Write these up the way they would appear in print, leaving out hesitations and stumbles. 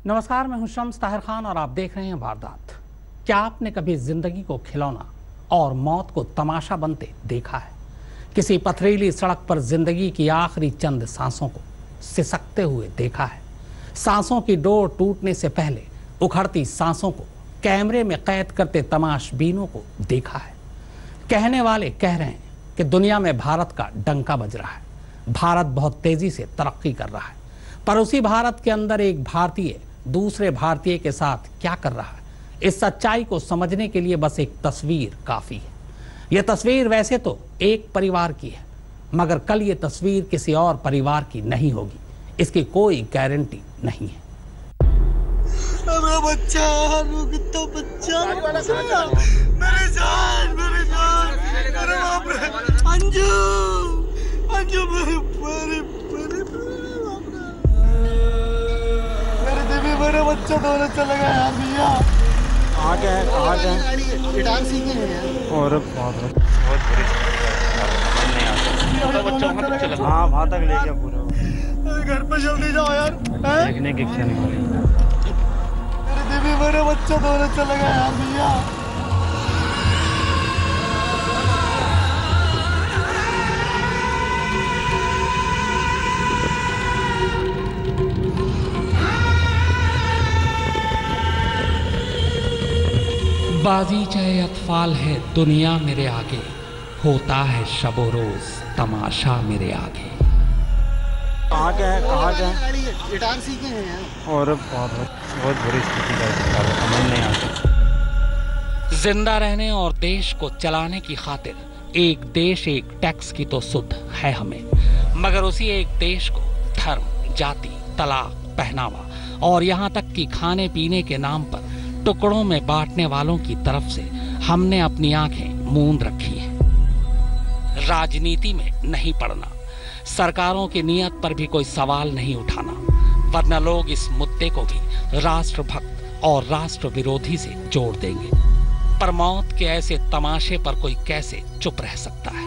नमस्कार, मैं हूं शम्स ताहिर खान और आप देख रहे हैं वारदात। क्या आपने कभी जिंदगी को खिलौना और मौत को तमाशा बनते देखा है? किसी पथरीली सड़क पर जिंदगी की आखिरी चंद सांसों को सिसकते हुए देखा है? सांसों की डोर टूटने से पहले उखड़ती सांसों को कैमरे में कैद करते तमाशबीनों को देखा है? कहने वाले कह रहे हैं कि दुनिया में भारत का डंका बज रहा है, भारत बहुत तेजी से तरक्की कर रहा है, पर उसी भारत के अंदर एक भारतीय दूसरे भारतीय के साथ क्या कर रहा है, इस सच्चाई को समझने के लिए बस एक तस्वीर काफी है। यह तस्वीर वैसे तो एक परिवार की है, मगर कल ये तस्वीर किसी और परिवार की नहीं होगी, इसकी कोई गारंटी नहीं है। मेरा बच्चा, कितना बच्चा, मेरे जान, मेरे बाप रे, अंजू, अंजू, मेरे बच्चा दोनों चले गए यार भैया। कहाँ गए? गिटार सीखे हैं यार। और बहुत बुरी स्थिति। हाँ, वहाँ तक ले गया पूरा। घर पे जल्दी जाओ यार। देखने की इच्छा नहीं हो रही। मेरे बच्चा दोनों चले गए यार भैया। बाजी चाहे अतफाल है दुनिया मेरे आगे, होता है शबो रोज तमाशा मेरे आगे। कहाँ गए? गिटार सीखे हैं यार। और बहुत बुरी स्थिति का समझ नहीं आता। जिंदा रहने और देश को चलाने की खातिर एक देश एक टैक्स की तो सुध है हमें, मगर उसी एक देश को धर्म, जाति, तलाक, पहनावा और यहाँ तक कि खाने पीने के नाम पर टुकड़ों में बांटने वालों की तरफ से हमने अपनी आंखें मूंद रखी हैं। राजनीति में नहीं पड़ना, सरकारों की नीयत पर भी कोई सवाल नहीं उठाना, वरना लोग इस मुद्दे को भी राष्ट्रभक्त और राष्ट्र विरोधी से जोड़ देंगे। पर मौत के ऐसे तमाशे पर कोई कैसे चुप रह सकता है?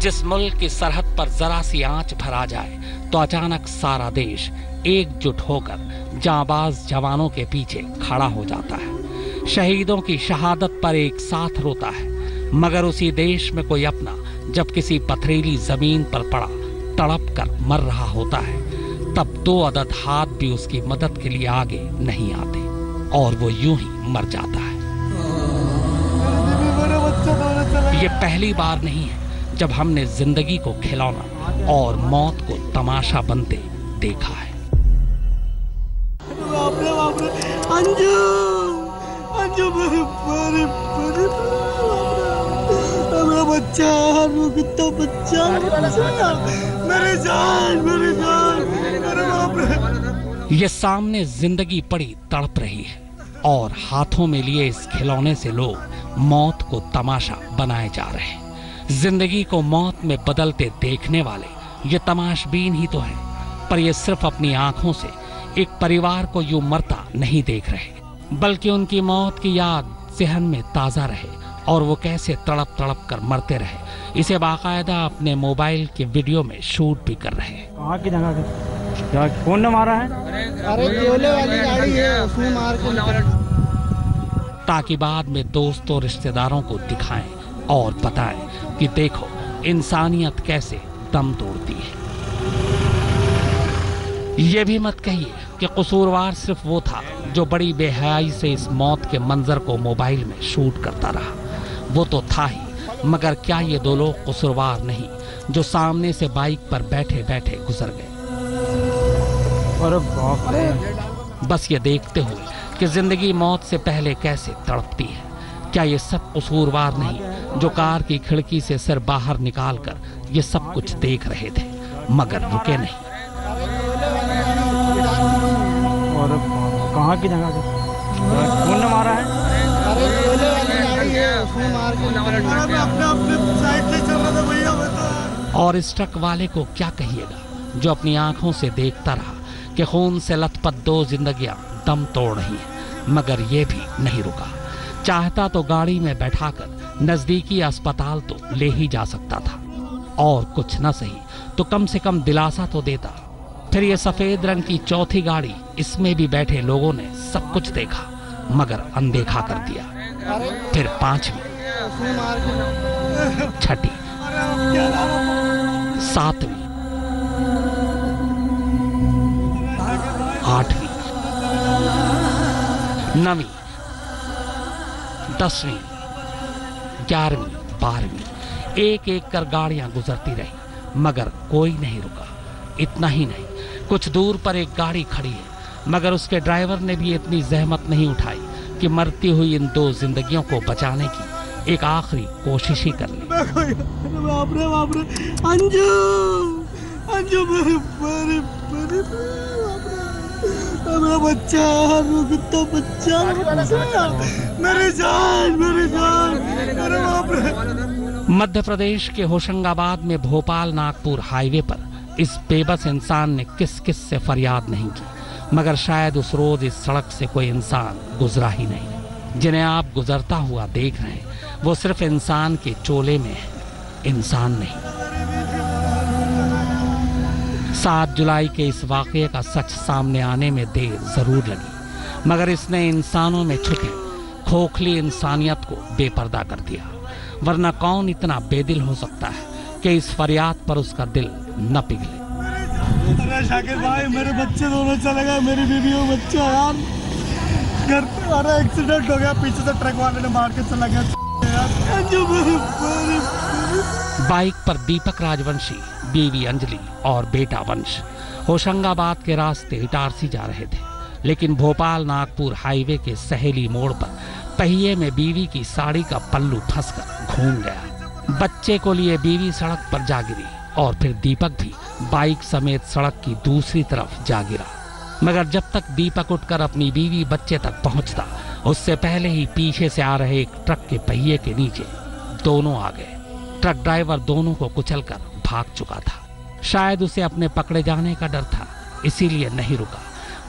जिस मुल्क की सरहद पर जरा सी आंच भरा जाए तो अचानक सारा देश एकजुट होकर जांबाज जवानों के पीछे खड़ा हो जाता है। शहीदों की शहादत पर एक साथ रोता है, मगर उसी देश में कोई अपना जब किसी पथरीली जमीन पर पड़ा तड़प कर मर रहा होता है, तब दो अदद हाथ भी उसकी मदद के लिए आगे नहीं आते और वो यूं ही मर जाता है। ये पहली बार नहीं है जब हमने जिंदगी को खिलौना और मौत को तमाशा बनते देखा है। अंजू, अंजू, मेरा बच्चा, कितना बच्चा, मेरे जान, मेरे बाप रे। ये सामने जिंदगी पड़ी तड़प रही है और हाथों में लिए इस खिलौने से लोग मौत को तमाशा बनाए जा रहे हैं। जिंदगी को मौत में बदलते देखने वाले ये तमाशबीन ही तो हैं, पर ये सिर्फ अपनी आंखों से एक परिवार को यूं मरता नहीं देख रहे, बल्कि उनकी मौत की याद ज़हन में ताज़ा रहे और वो कैसे तड़प तड़प कर मरते रहे, इसे बाकायदा अपने मोबाइल के वीडियो में शूट भी कर रहे हैं। कहाँ की जगह क्या कौन ने मारा है? अरे कोयले वाली गाड़ी है, उसने मार के, ताकि बाद में दोस्तों रिश्तेदारों को दिखाएं और बताएं कि देखो इंसानियत कैसे दम तोड़ती है। ये भी मत कहिए कि कसूरवार सिर्फ वो था जो बड़ी बेहयाई से इस मौत के मंजर को मोबाइल में शूट करता रहा। वो तो था ही, मगर क्या ये दो लोग कसूरवार नहीं जो सामने से बाइक पर बैठे बैठे गुजर गए? और बाप रे। बस ये देखते हुए कि जिंदगी मौत से पहले कैसे तड़पती है। क्या ये सब कसूरवार नहीं जो कार की खिड़की से सिर बाहर निकालकर ये सब कुछ देख रहे थे मगर रुके नहीं? और कहाँ की जगह कौन ने मारा है? अरे कोयले वाली गाड़ी है, उसने मार के, अपने साइड से चल रहा था भैया। और इस ट्रक वाले को क्या कहिएगा जो अपनी आंखों से देखता रहा कि खून से लथपथ दो जिंदगियां दम तोड़ रही हैं, मगर ये भी नहीं रुका। चाहता तो गाड़ी में बैठाकर नजदीकी अस्पताल तो ले ही जा सकता था, और कुछ न सही तो कम से कम दिलासा तो देता फिर ये सफेद रंग की चौथी गाड़ी, इसमें भी बैठे लोगों ने सब कुछ देखा मगर अनदेखा कर दिया। फिर पांचवी, छठी, सातवीं, आठवीं, नवीं, 10वीं, 11वीं, 12वीं, एक एक कर गाड़ियां गुजरती रही मगर कोई नहीं रुका। इतना ही नहीं, कुछ दूर पर एक गाड़ी खड़ी है मगर उसके ड्राइवर ने भी इतनी जहमत नहीं उठाई कि मरती हुई इन दो जिंदगियों को बचाने की एक आखिरी कोशिश ही कर ली। बाप रे बाप रे, अंजू अंजू मेरे मेरा बच्चा, कितना बच्चा, मेरी जान मेरे बाप रे। मध्य प्रदेश के होशंगाबाद में भोपाल नागपुर हाईवे पर इस बेबस इंसान ने किस किस से फरियाद नहीं की मगर शायद उस रोज इस सड़क से कोई इंसान गुजरा ही नहीं। जिन्हें आप गुजरता हुआ देख रहे हैं वो सिर्फ इंसान के चोले में है, इंसान नहीं। 7 जुलाई के इस वाकये का सच सामने आने में देर जरूर लगी मगर इसने इंसानों में छुपी खोखली इंसानियत को बेपर्दा कर दिया। वरना कौन इतना बेदिल हो सकता है कि इस फरियाद पर उसका दिल न पिघले। अरे शाकिर भाई, मेरे बच्चे दोनों चले गए, मेरी बीवी और बच्चा यार घर पे। अरे एक्सीडेंट हो गया, पीछे से ट्रक वाले ने मार के चला गया यार। बाइक पर दीपक राजवंशी, बीवी अंजलि और बेटा वंश होशंगाबाद के रास्ते इटारसी जा रहे थे, लेकिन भोपाल नागपुर हाईवे के सहेली मोड़ पर पहिए में बीवी की साड़ी का पल्लू फंसकर घूम गया। बच्चे को लिए बीवी सड़क पर जा गिरी और फिर दीपक भी बाइक समेत सड़क की दूसरी तरफ जा गिरा। मगर जब तक दीपक उठकर अपनी बीवी बच्चे तक पहुंचता उससे पहले ही पीछे से आ रहे एक ट्रक के पहिए के नीचे दोनों आ गए। ट्रक ड्राइवर दोनों को कुचलकर भाग चुका था। शायद उसे अपने पकड़े जाने का डर था, इसीलिए नहीं रुका।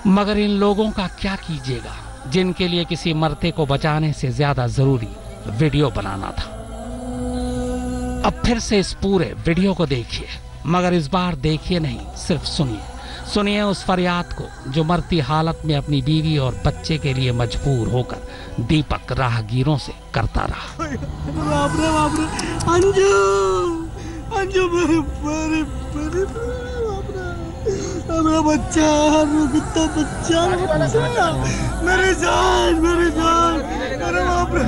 मगर इन लोगों का क्या कीजिएगा जिनके लिए किसी मरते को बचाने से ज्यादा जरूरी वीडियो बनाना था। अब फिर से इस पूरे वीडियो को देखिए, मगर इस बार देखिए नहीं, सिर्फ सुनिए उस फरियाद को जो मरती हालत में अपनी बीवी और बच्चे के लिए मजबूर होकर दीपक राहगीरों से करता रहा। बाप रे बाप रे, अंजू अंजू मेरे मेरा बच्चा, कितना बच्चा, मेरी जान मेरे बाप रे।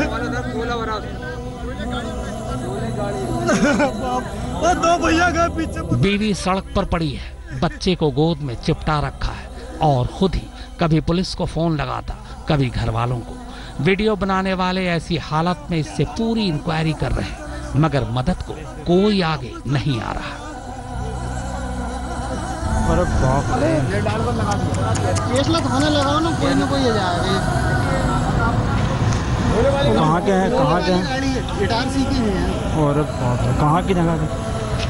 दो भैया गए पीछे। बीवी सड़क पर पड़ी है, बच्चे को गोद में चिपटा रखा है और खुद ही कभी पुलिस को फोन लगाता, कभी घर वालों को। वीडियो बनाने वाले ऐसी हालत में इससे पूरी इंक्वायरी कर रहे हैं मगर मदद को कोई आगे नहीं आ रहा। थाने लगाओ ना, कोई ना कोई जाएगा। कहाँ के हैं इटारसी की है। और कहाँ की जगह की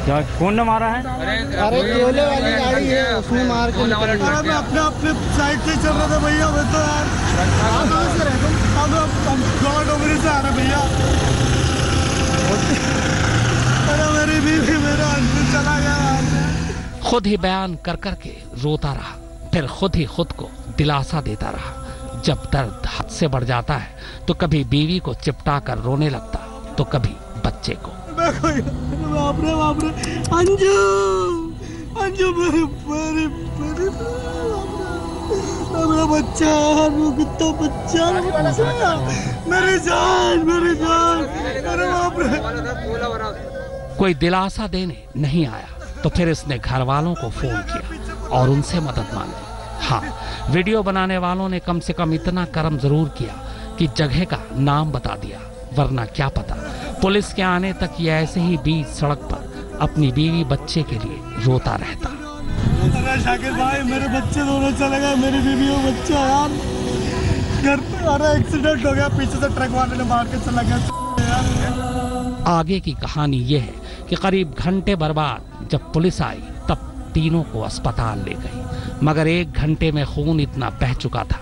क्या कौन ने मारा है? अरे कोयले वाली गाड़ी है, उसने मार के निकल गया। अरे मैं अपने साइड से चल रहा था भैया, मैं तो यार कहाँ से रहते हम डोगरी से आ रहे भैया। अरे मेरी बीवी मेरा अंदर चला गया। खुद ही बयान कर करके रोता रहा, फिर खुद ही खुद को दिलासा देता रहा। जब दर्द हद से बढ़ जाता है तो कभी बीवी को चिपटा कर रोने लगता तो कभी बच्चे को। बाप रे अंजू अंजू मेरे मेरा बच्चा, कितना बच्चा, मेरी जान मेरे बाप रे। कोई दिलासा देने नहीं आया तो फिर इसने घर वालों को फोन किया और उनसे मदद मांगी। हाँ, वीडियो बनाने वालों ने कम से कम इतना कर्म जरूर किया कि जगह का नाम बता दिया, वरना क्या पता पुलिस के आने तक ये ऐसे ही बीच सड़क पर अपनी बीवी बच्चे के लिए रोता रहता। अरे शाकिर भाई, मेरे बच्चे दोनों चले गए, मेरी बीवी और बच्चा यार घर पे। अरे एक्सीडेंट हो गया, पीछे से ट्रक वाले ने मार के चला गया यार। आगे की कहानी ये है कि करीब घंटे भर बाद जब पुलिस आई तब तीनों को अस्पताल ले गई, मगर 1 घंटे में खून इतना बह चुका था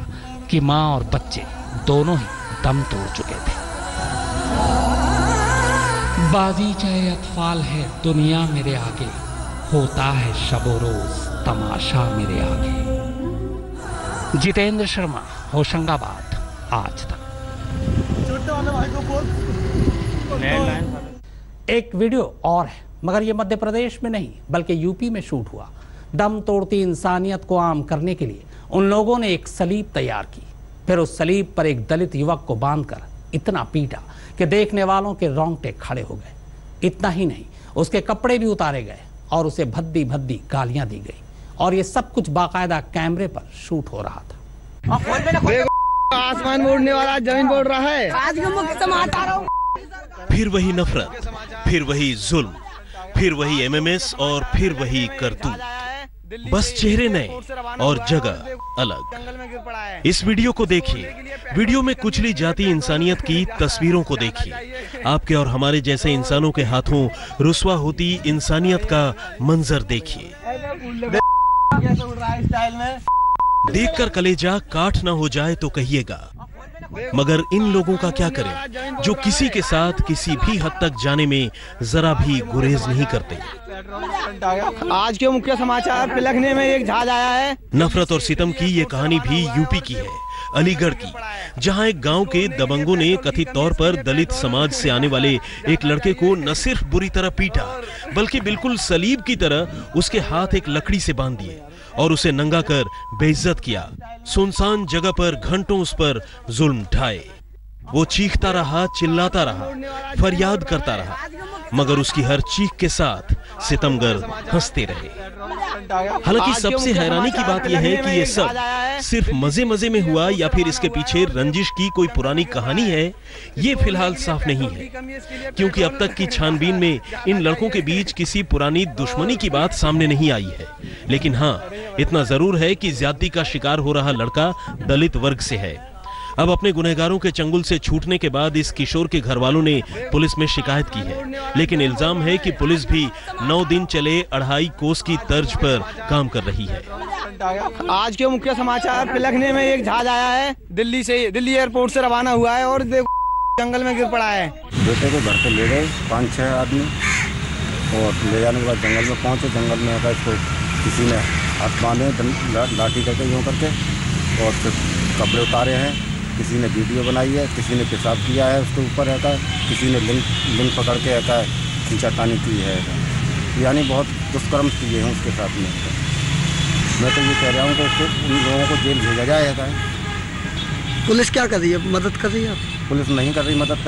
कि माँ और बच्चे दोनों ही दम तोड़ चुके थे। बाजी चाहे अतफाल है दुनिया मेरे आगे, होता है शबो रोज तमाशा मेरे आगे। जितेंद्र शर्मा, होशंगाबाद, आज तक। छोटे वाले भाई को बोल। एक वीडियो और है, मगर ये मध्य प्रदेश में नहीं बल्कि यूपी में शूट हुआ। दम तोड़ती इंसानियत को आम करने के लिए उन लोगों ने एक सलीब तैयार की, फिर उस सलीब पर एक दलित युवक को बांधकर इतना पीटा कि देखने वालों के रोंगटे खड़े हो गए। इतना ही नहीं, उसके कपड़े भी उतारे गए और उसे भद्दी भद्दी गालियां दी गई, और ये सब कुछ बाकायदा कैमरे पर शूट हो रहा था। आसमान मोड़ने वाला जमीन मोड़ रहा है। आज के मुख्य समाचार आ रहा हूं। फिर वही नफरत, फिर वही जुल्म, फिर वही एमएमएस और फिर वही करतूत। बस चेहरे नए और जगह अलग। इस वीडियो को देखिए। वीडियो में कुचली जाती इंसानियत की तस्वीरों को देखिए। आपके और हमारे जैसे इंसानों के हाथों रुस्वा होती इंसानियत का मंजर देखिए। देखकर कलेजा काट न हो जाए तो कहिएगा, मगर इन लोगों का क्या करें जो किसी के साथ किसी भी हद तक जाने में जरा भी गुरेज नहीं करते। आज के मुख्य समाचार पिलखने में एक जहाज आया है। नफरत और सितम की ये कहानी भी यूपी की है, अलीगढ़ की, जहां एक गांव के दबंगों ने कथित तौर पर दलित समाज से आने वाले एक लड़के को न सिर्फ बुरी तरह पीटा, बल्कि बिल्कुल सलीब की तरह उसके हाथ एक लकड़ी से बांध दिए और उसे नंगा कर बेइज्जत किया। सुनसान जगह पर घंटों उस पर जुल्म ढाए। वो चीखता रहा, चिल्लाता रहा, फरियाद करता रहा, मगर उसकी हर चीख के साथ सितमगर हंसते रहे। हालांकि सबसे हैरानी की बात यह है कि ये सब सिर्फ मजे मजे में हुआ या फिर इसके पीछे रंजिश की कोई पुरानी कहानी है, ये फिलहाल साफ नहीं है, क्योंकि अब तक की छानबीन में इन लड़कों के बीच किसी पुरानी दुश्मनी की बात सामने नहीं आई है। लेकिन हाँ, इतना जरूर है कि ज्यादती का शिकार हो रहा लड़का दलित वर्ग से है। अब अपने गुनहगारों के चंगुल से छूटने के बाद इस किशोर के घर वालों ने पुलिस में शिकायत की है, लेकिन इल्जाम है कि पुलिस भी 9 दिन चले 2.5 कोस की तर्ज पर काम कर रही है। आज के मुख्य समाचार पिलखने में एक जहाज आया है, दिल्ली एयरपोर्ट से रवाना हुआ है और जंगल में गिर पड़ा है। बेटे को घर पे ले गए 5-6 आदमी और ले जाने के बाद जंगल में पहुंचे। जंगल में इसको किसी ने हाथ बांधे लाठी करके यूँ करके, और फिर कपड़े उतारे हैं। किसी ने वीडियो बनाई है, किसी ने पेशाब किया है उसके ऊपर है, किसी ने लिंग पकड़ के है खींचातानी की है, यानी बहुत दुष्कर्म किए हैं उसके साथ में। मैं तो ये कह रहा हूँ कि उसको उन लोगों को जेल भेजा जाएगा। पुलिस क्या कर रही है, मदद कर रही है? पुलिस नहीं कर रही मदद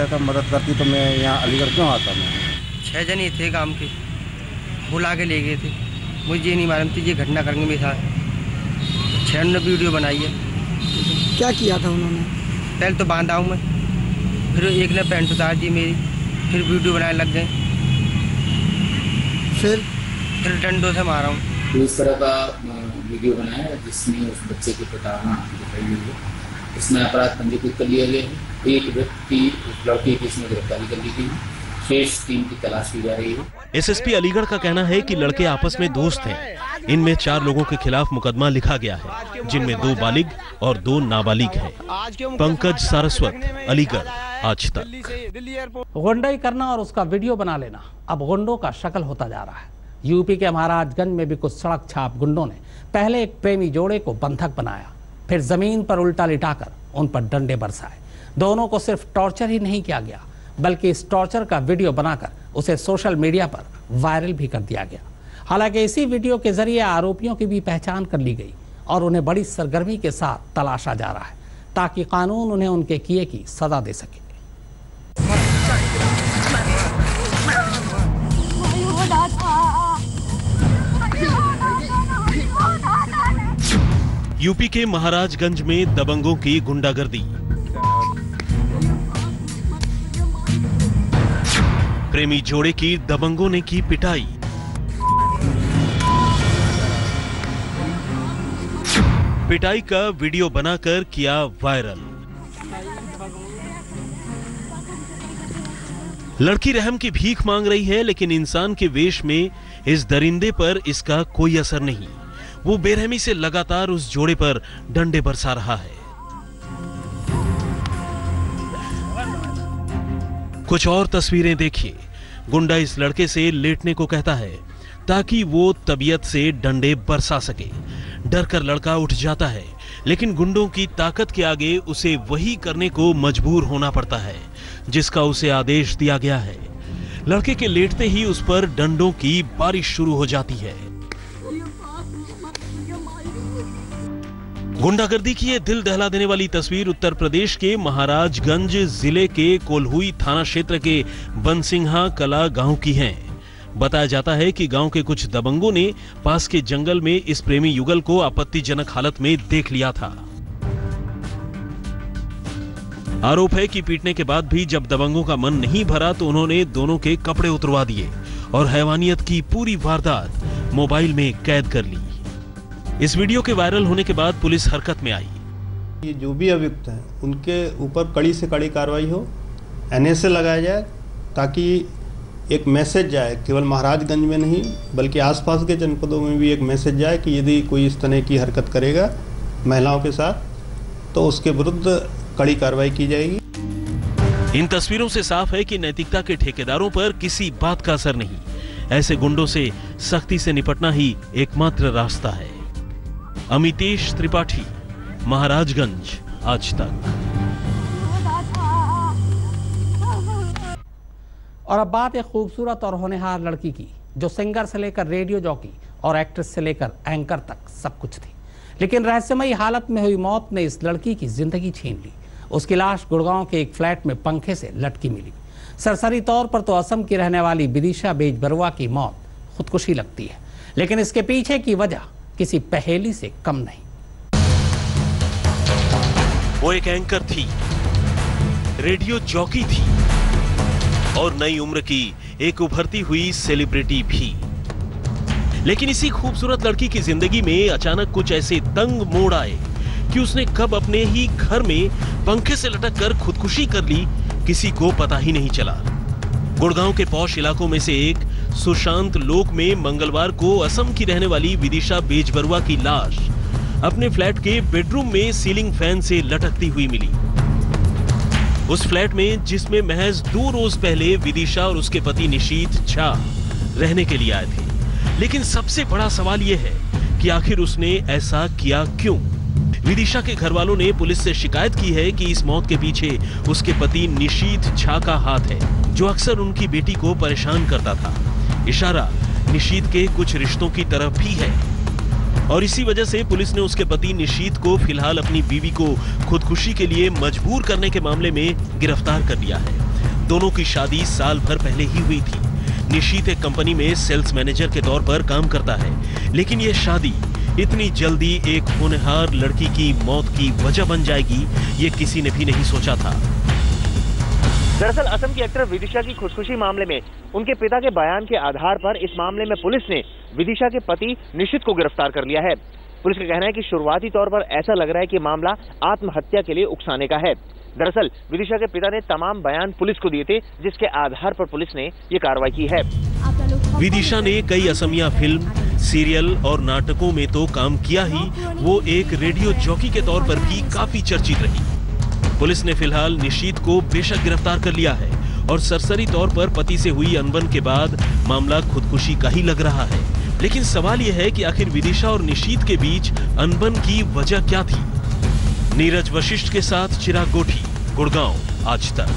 करती तो मैं यहाँ अलीगढ़ क्यों आता? मैं 6 जन ही थे काम के, बुला के ले गए थे। मुझे ये नहीं मालूम थी ये घटना करने में था। 6 ने वीडियो बनाई है। क्या किया था उन्होंने? पहले तो बांधा हूँ मैं, फिर एक ने पैंट उतार दी मेरी, फिर वीडियो बनाने लग गए, फिर डंडों से मारा हूँ। तो इस तरह का वीडियो बनाया जिसमें उस बच्चे की प्रताड़ना दिखाई गई है। इसमें अपराध पंजीकृत कर लिया गया है। एक व्यक्ति लड़के की इसमें गिरफ्तारी कर ली गई है। शेष 3 की तलाश की जा रही है। एसएसपी अलीगढ़ का कहना है कि लड़के आपस में दोस्त हैं। इनमें 4 लोगों के खिलाफ मुकदमा लिखा गया है, जिनमें 2 बालिग और 2 नाबालिग हैं। पंकज सारस्वत, अलीगढ़, आज तक। गुंडाई करना और उसका वीडियो बना लेना अब गुंडों का शक्ल होता जा रहा है। यूपी के महाराजगंज में भी कुछ सड़क छाप गुंडों ने पहले एक प्रेमी जोड़े को बंधक बनाया, फिर जमीन पर उल्टा लिटाकर उन पर डंडे बरसाए। दोनों को सिर्फ टॉर्चर ही नहीं किया गया, बल्कि इस टॉर्चर का वीडियो बनाकर उसे सोशल मीडिया पर वायरल भी कर दिया गया। हालांकि इसी वीडियो के जरिए आरोपियों की भी पहचान कर ली गई और उन्हें बड़ी सरगर्मी के साथ तलाशा जा रहा है, ताकि कानून उन्हें उनके किए की सजा दे सके। यूपी के महाराजगंज में दबंगों की गुंडागर्दी। प्रेमी जोड़े की दबंगों ने की पिटाई। पिटाई का वीडियो बनाकर किया वायरल। लड़की रहम की भीख मांग रही है, लेकिन इंसान के वेश में इस दरिंदे पर इसका कोई असर नहीं। वो बेरहमी से लगातार उस जोड़े पर डंडे बरसा रहा है। कुछ और तस्वीरें देखिए। गुंडा इस लड़के से लेटने को कहता है ताकि वो तबीयत से डंडे बरसा सके। डर कर लड़का उठ जाता है, लेकिन गुंडों की ताकत के आगे उसे वही करने को मजबूर होना पड़ता है जिसका उसे आदेश दिया गया है। लड़के के लेटते ही उस पर डंडों की बारिश शुरू हो जाती है। गुंडागर्दी की ये दिल दहला देने वाली तस्वीर उत्तर प्रदेश के महाराजगंज जिले के कोल्हुई थाना क्षेत्र के बनसिंहा कला गांव की है। बताया जाता है कि गांव के कुछ दबंगों ने पास के जंगल में इस प्रेमी युगल को आपत्तिजनक हालत में देख लिया था। आरोप है कि पीटने के बाद भी जब दबंगों का मन नहीं भरा तो उन्होंने दोनों के कपड़े उतरवा दिए और हैवानियत की पूरी वारदात मोबाइल में कैद कर ली। इस वीडियो के वायरल होने के बाद पुलिस हरकत में आई। ये जो भी अभियुक्त हैं उनके ऊपर कड़ी से कड़ी कार्रवाई हो, NSA लगाया जाए ताकि एक मैसेज जाए, केवल महाराजगंज में नहीं बल्कि आसपास के जनपदों में भी एक मैसेज जाए कि यदि कोई इस तरह की हरकत करेगा महिलाओं के साथ तो उसके विरुद्ध कड़ी कार्रवाई की जाएगी। इन तस्वीरों से साफ है कि नैतिकता के ठेकेदारों पर किसी बात का असर नहीं। ऐसे गुंडों से सख्ती से निपटना ही एकमात्र रास्ता है। अमितेश त्रिपाठी, महाराजगंज, आज तक। और अब बात एक खूबसूरत और होनहार लड़की की, जो सिंगर से लेकर रेडियो जॉकी और एक्ट्रेस से लेकर एंकर तक सब कुछ थी, लेकिन रहस्यमयी हालत में हुई मौत ने इस लड़की की जिंदगी छीन ली। उसकी लाश गुड़गांव के एक फ्लैट में पंखे से लटकी मिली। सरसरी तौर पर तो असम की रहने वाली विदिशा बेजबरुआ की मौत खुदकुशी लगती है, लेकिन इसके पीछे की वजह किसी पहेली से कम नहीं। वो एक एंकर थी, रेडियो जॉकी थी और नई उम्र की एक उभरती हुई सेलिब्रिटी भी। लेकिन इसी खूबसूरत लड़की की जिंदगी में अचानक कुछ ऐसे तंग मोड़ आए कि उसने कब अपने ही घर में पंखे से लटक कर खुदकुशी कर ली, किसी को पता ही नहीं चला। गुड़गांव के पौष इलाकों में से एक सुशांत लोक में मंगलवार को असम की रहने वाली विदिशा बेजबरुआ की लाश अपने फ्लैट के बेडरूम में सीलिंग फैन से लटकती हुई मिली। उस फ्लैट में जिसमें महज 2 रोज पहले विदिशा और उसके पति निशीत झा रहने के लिए आए थे। लेकिन सबसे बड़ा सवाल यह है कि आखिर उसने ऐसा किया क्यों? विदिशा के घर वालों ने पुलिस से शिकायत की है कि इस मौत के पीछे उसके पति निशीत झा का हाथ है, जो अक्सर उनकी बेटी को परेशान करता था। इशारा निशीत के कुछ रिश्तों की तरफ भी है और इसी वजह से पुलिस ने उसके पति निशीत को फिलहाल अपनी बीवी को खुदकुशी के लिए मजबूर करने के मामले में गिरफ्तार कर लिया है। दोनों की शादी साल भर पहले ही हुई थी। निशीत एक कंपनी में सेल्स मैनेजर के तौर पर काम करता है, लेकिन यह शादी इतनी जल्दी एक होनहार लड़की की मौत की वजह बन जाएगी, ये किसी ने भी नहीं सोचा था। दरअसल असम की एक्टर विदिशा की खुदकुशी मामले में उनके पिता के बयान के आधार पर इस मामले में पुलिस ने विदिशा के पति निशित को गिरफ्तार कर लिया है। पुलिस का कहना है कि शुरुआती तौर पर ऐसा लग रहा है कि मामला आत्महत्या के लिए उकसाने का है। दरअसल विदिशा के पिता ने तमाम बयान पुलिस को दिए थे, जिसके आधार पर पुलिस ने ये कार्रवाई की है। विदिशा ने कई असमिया फिल्म, सीरियल और नाटकों में तो काम किया ही, वो एक रेडियो जॉकी के तौर पर भी काफी चर्चित रही। पुलिस ने फिलहाल निशीत को बेशक गिरफ्तार कर लिया है और सरसरी तौर पर पति से हुई अनबन के बाद मामला खुदकुशी का ही लग रहा है। लेकिन सवाल यह है कि आखिर विदिशा और निशीत के बीच अनबन की वजह क्या थी? नीरज वशिष्ठ के साथ चिराग गोठी, गुड़गांव, आज तक।